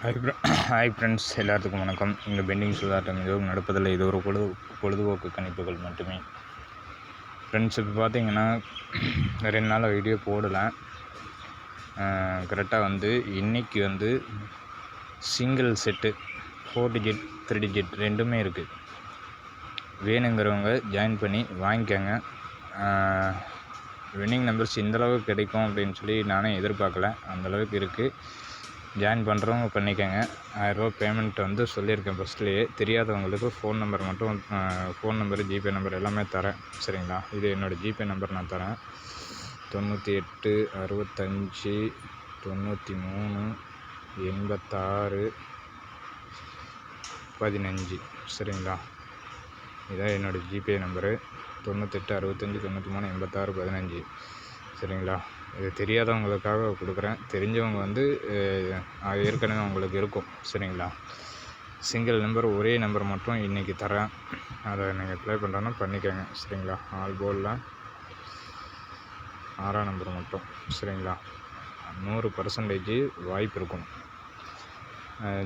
Hi friends, எல்லாத்துக்கும் வணக்கம். இங்கே பெண்டிங் சூதாட்டம் எதுவும் நடப்பதில்லை. இது ஒரு பொழுதுபோக்கு கணிப்புகள் மட்டுமே. ஃப்ரெண்ட்ஸ், இப்போ பார்த்தீங்கன்னா 2 நாள் வீடியோ போடலை. கரெக்டாக இன்றைக்கி சிங்கிள் செட்டு 4 டிஜிட் 3 டிஜிட் ரெண்டுமே இருக்குது. வேணுங்கிறவங்க ஜாயின் பண்ணி வாங்கிக்கோங்க. வின்னிங் நம்பர்ஸ் இந்தளவுக்கு கிடைக்கும் அப்படின்னு சொல்லி நானே எதிர்பார்க்கல. அந்தளவுக்கு இருக்குது. ஜாயின் பண்ணுறவங்க பண்ணிக்கோங்க. 1000 ரூபா பேமெண்ட் சொல்லியிருக்கேன் ஃபஸ்ட்லேயே. தெரியாதவங்களுக்கு ஃபோன் நம்பரு ஜிபே நம்பர் எல்லாமே தரேன். சரிங்களா? இது என்னோடய ஜிபே நம்பர் நான் தரேன். 98 65 93 86 15. சரிங்களா? இதான் என்னோடய ஜிபே நம்பரு. 98 65 93 86 15. சரிங்களா? இது தெரியாதவங்களுக்காக கொடுக்குறேன். தெரிஞ்சவங்க ஏற்கனவே அவங்களுக்கு இருக்கும். சரிங்களா? சிங்கிள் நம்பர், ஒரே நம்பர் மட்டும் இன்றைக்கி தரேன். அதை நீங்கள் ப்ளே பண்ணுறோன்னா பண்ணிக்கோங்க. சரிங்களா? ஆல் போலில் 6ஆம் நம்பர் மட்டும். சரிங்களா? 100% வாய்ப்பு இருக்கும்.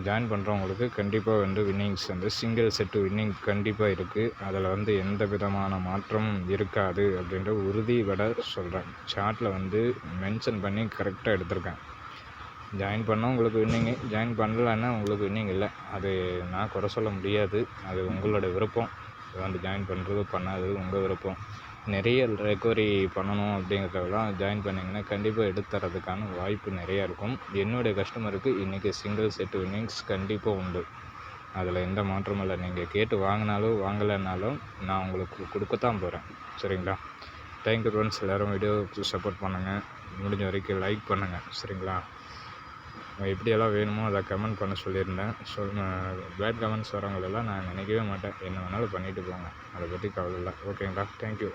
ஜாயின் பண்ணுறவங்களுக்கு கண்டிப்பாக வின்னிங்ஸ் சிங்கிள் செட்டு வின்னிங் கண்டிப்பாக இருக்குது. அதில் எந்த விதமான மாற்றமும் இருக்காது அப்படின்ற உறுதிபட சொல்கிறேன். சார்ட்டில் மென்ஷன் பண்ணி கரெக்டாக எடுத்திருக்கேன். ஜாயின் பண்ணால் உங்களுக்கு வின்னிங்கு, ஜாயின் பண்ணலன்னா உங்களுக்கு வின்னிங் இல்லை. அது நான் குறை சொல்ல முடியாது. அது உங்களோட விருப்பம். ஜாயின் பண்ணுறது பண்ணாதது உங்கள் விருப்பம். நிறைய ரெக்கவரி பண்ணணும் அப்படிங்கிறதெல்லாம் ஜாயின் பண்ணிங்கன்னா கண்டிப்பாக எடுத்துறதுக்கான வாய்ப்பு நிறையா இருக்கும். என்னுடைய கஸ்டமருக்கு இன்றைக்கி சிங்கிள் செட்டு வின்னிங்ஸ் கண்டிப்பாக உண்டு. அதில் எந்த மாற்றமும் இல்லை. நீங்கள் கேட்டு வாங்கினாலும் வாங்கலைன்னாலும் நான் உங்களுக்கு கொடுக்கத்தான் போகிறேன். சரிங்களா? Thank you friends. எல்லோரும் வீடியோவுக்கு சப்போர்ட் பண்ணுங்கள். முடிஞ்ச வரைக்கும் லைக் பண்ணுங்கள். சரிங்களா? எப்படியெல்லாம் வேணுமோ அதை கமெண்ட் பண்ண சொல்லியிருந்தேன். பேட் கமெண்ட்ஸ் வரவங்களெல்லாம் நான் நினைக்கவே மாட்டேன். என்ன வேணாலும் பண்ணிவிட்டு போங்க. அதை பற்றி கவலை இல்லை. ஓகேங்களா? தேங்க்யூ.